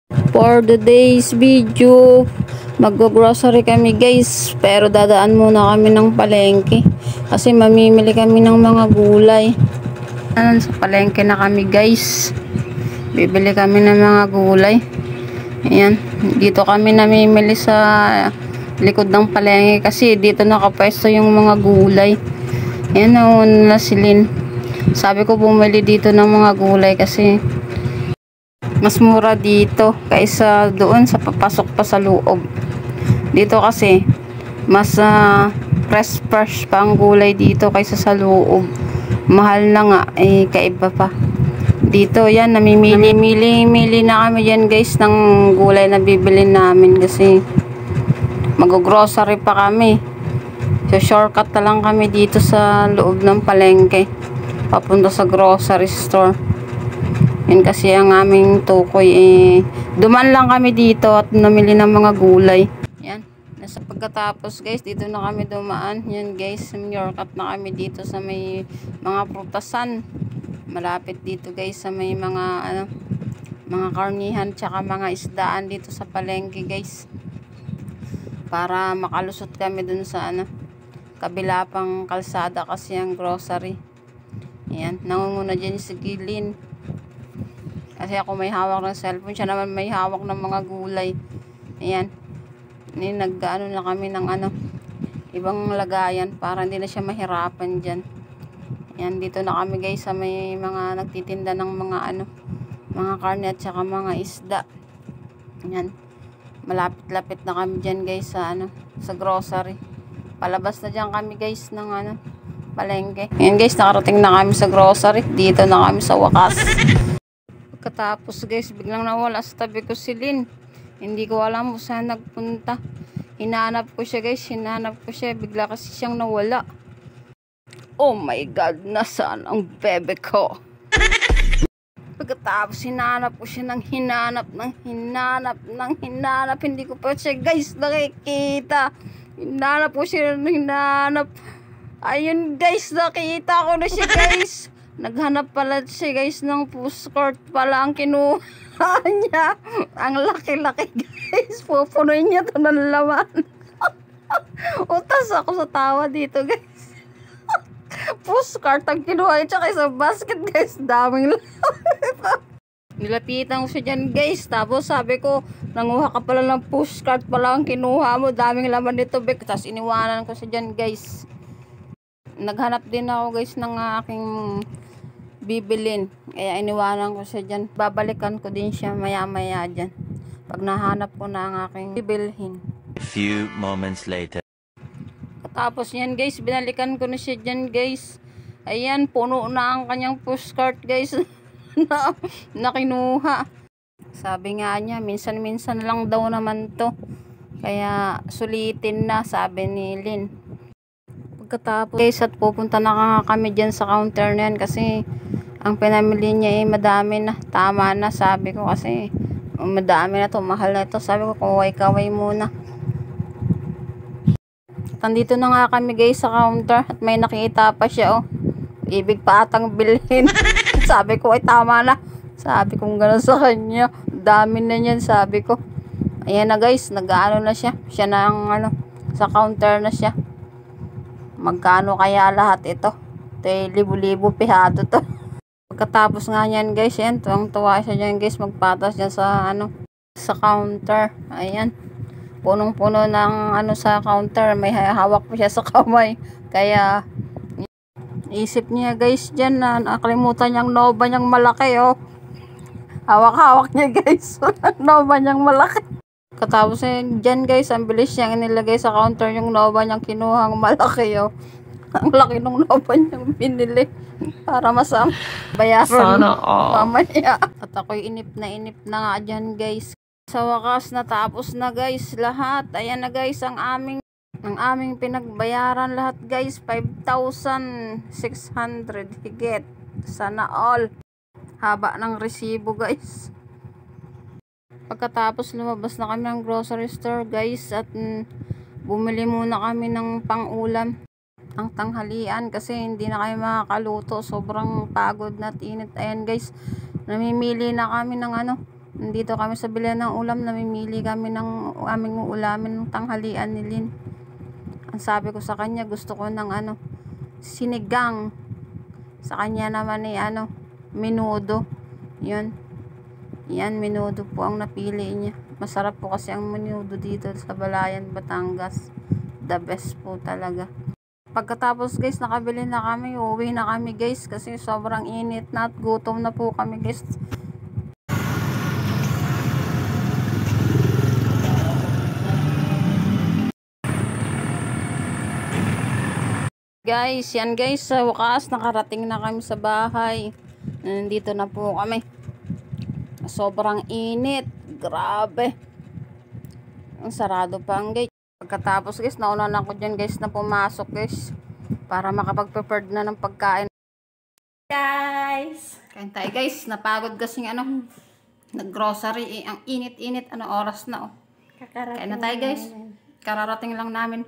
For today's video, mag-grocery kami guys, pero dadaan muna kami ng palengke kasi mamimili kami ng mga gulay. Sa palengke na kami guys, bibili kami ng mga gulay. Ayan, dito kami namimili sa likod ng palengke kasi dito nakapwesto yung mga gulay. Ayan, nauna na si Lynn. Sabi ko bumili dito ng mga gulay kasi mas mura dito kaysa doon sa papasok pa sa loob. Dito kasi mas fresh pa ang gulay dito kaysa sa loob. Mahal na nga, kaiba pa. Dito yan, namimili na kami yan guys ng gulay na bibili namin kasi mag-grocery pa kami. So shortcut na lang kami dito sa loob ng palengke papunta sa grocery store. Yan kasi ang aming tukoy. Duman lang kami dito at namili ng mga gulay. Yan. Nasa pagkatapos guys, dito na kami dumaan. Yan guys, shortcut na kami dito sa may mga prutasan. Malapit dito guys sa may mga mga karnihan tsaka mga isdaan dito sa palengke guys. Para makalusot kami dun sa kabila pang kalsada kasi ang grocery. Yan. Nangunguna dyan si Gilin. Kasi ako may hawak ng cellphone, siya naman may hawak ng mga gulay. Ayan. Nag-ano na kami ng ibang lagayan para hindi na siya mahirapan dyan. Ayan, dito na kami guys sa may mga nagtitinda ng mga mga karne at saka mga isda. Ayan. Malapit-lapit na kami dyan guys sa sa grocery. Palabas na dyan kami guys ng palengke. Ayan guys, nakarating na kami sa grocery. Dito na kami sa wakas. Pagkatapos guys, biglang nawala sa tabi ko si Lynn. Hindi ko alam kung saan nagpunta. Hinahanap ko siya guys, bigla kasi siyang nawala. Oh my god, nasaan ang bebe ko? Pagkatapos hinahanap ko siya ng hinanap, hindi ko pa siya guys nakikita. Hinanap ko siya ng hinanap. Ayun guys, nakita ko na siya guys. Naghanap pala siya guys ng pushcart pala ang kinuha niya. Ang laki-laki guys. Pupunoy niya to ng laman. Utas ako sa tawa dito guys. Pushcart ang kinuha niya. Tsaka sa basket guys. Daming laman. Nilapitan ko siya dyan guys. Tapos sabi ko, nanguha ka pala ng pushcart pala ang kinuha mo. Daming laman dito bek. Tapos iniwanan ko siya dyan guys. Naghanap din ako guys ng aking bibilin. Kaya iniwanan ko siya dyan. Babalikan ko din siya maya-maya dyan. Pag nahanap ko na ang aking bibilhin. A few moments later. Katapos yan guys, binalikan ko na siya dyan guys. Ayan, puno na ang kanyang pushcart guys. na kinuha. Sabi nga niya, minsan-minsan lang daw naman to. Kaya sulitin na, sabi ni Lynn. Pagkatapos guys, at pupunta na kami dyan sa counter na yan kasi ang pinamili niya madami na. Tama na, sabi ko kasi madami na to, mahal na to. Sabi ko, kaway-kaway muna. At andito na nga kami guys sa counter at may nakita pa siya ibig pa atang bilhin. Sabi ko, ay tama na. Sabi ko gano'n sa kanya. Dami na yan, sabi ko. Ayan na guys, nag-ano na siya. Siya na ang sa counter na siya. Magkano kaya lahat ito? Ito ay libo-libo pihado to. Pagkatapos nga yan guys, yan, tuwang-tuwa siya dyan guys, magpatas dyan sa sa counter. Ayan. Punong-puno ng sa counter. May hawak pa siya sa kamay. Kaya isip niya guys dyan na nakalimutan niyang Nova niyang malaki hawak-hawak niya guys Nova niyang malaki. Katapos dyan guys, ang bilis niyang inilagay sa counter yung Nova niyang kinuhang malaki ang laki ng Nova niyang binili para bayaran mamaya. At ako'y inip na nga dyan guys. Sa wakas natapos na guys lahat. Ayan na guys ang aming pinagbayaran lahat guys, 5,600 higit. Sana all. Haba ng resibo guys. Pagkatapos lumabas na kami ng grocery store guys at bumili muna kami ng pang-ulam, ang tanghalian kasi hindi na kami makakaluto. Sobrang pagod na init. Ayan guys, namimili na kami ng Nandito kami sa bilihan ng ulam, namimili kami ng aming uulamin ng tanghalian ni Lynn. Ang sabi ko sa kanya, gusto ko ng sinigang. Sa kanya naman menudo. Yun. Yan, menudo po ang napili niya. Masarap po kasi ang menudo dito sa Balayan, Batangas. The best po talaga. Pagkatapos guys, nakabili na kami, uuwi na kami guys kasi sobrang init na at gutom na po kami guys. Guys, yan guys, sa wakas nakarating na kami sa bahay. Nandito na po kami. Sobrang init, grabe. Ang sarado pa ang gate. Pagkatapos guys, nauna na ako dyan guys na pumasok guys para makapag-prepared na ng pagkain. Guys! Kain tayo guys, napagod kasi nag-grocery ang init-init, oras na Kain na tayo guys. Kararating lang namin.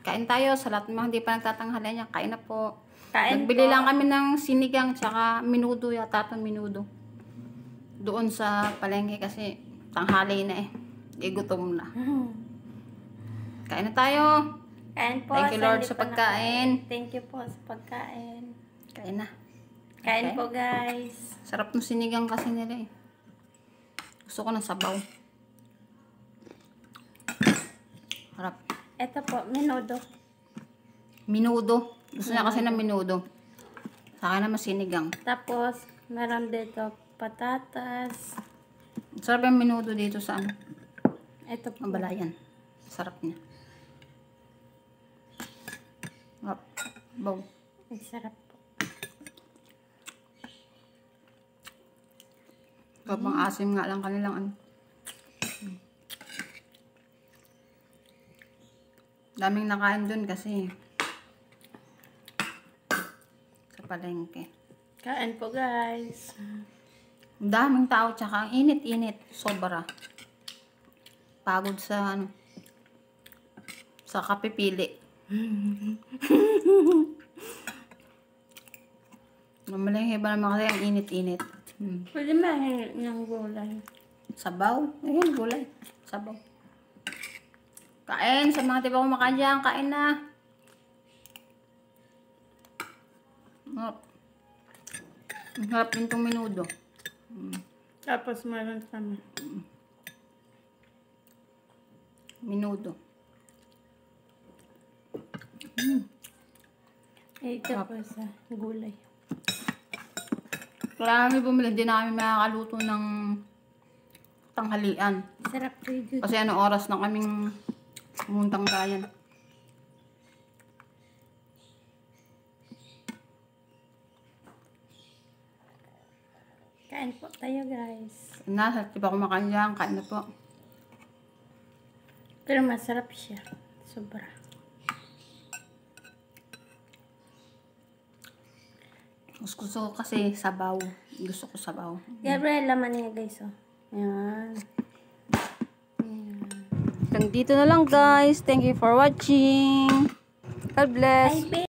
Kain tayo sa lahat ng mga hindi pa nagtatanghalian niya. Kain na po. Nagbili lang kami ng sinigang tsaka menudo yata itong menudo. Doon sa palengke kasi tanghali na gutom na. Kain na tayo. Kain po. Thank you Lord sa pagkain. Thank you po sa pagkain. Kain na. Kain po guys. Sarap ng sinigang kasi nila Gusto ko ng sabaw. Harap. Ito po, menudo. Menudo. Gusto niya kasi ng menudo. Sa akin naman sinigang. Tapos, meron dito patatas. Sarap yung menudo dito sa Ito po. ang Balayan. Sarap niya. Bow. Ang sarap po. Kapang asim nga lang kanilang Daming nakain dun kasi sa palengke. Kain po guys. Daming tao tsaka ang init-init. Sobra. Pagod sa sa kapipili. Namalengke ba naman kasi ang init-init. Pwede mahingi ng gulay. Sabaw. Ayun, gulay. Sabaw. Kain. Sa mga tiba kumakain dyan, kain na. Ang harap din itong menudo. Tapos meron kami. Menudo. Ito po sa gulay. Kaya kami bumili, din na kami makakaluto ng tanghalian. Sarap po yun. Kasi oras na kaming pumuntang bayan. Kain po tayo guys. Sa tiba kumakain dyan, kain na po. Pero masarap siya. Sobra. Gusto ko kasi sabaw. Gusto ko sabaw. Gabriel, laman niya guys. Ayan. Hanggang dito na lang guys. Thank you for watching. God bless. Bye,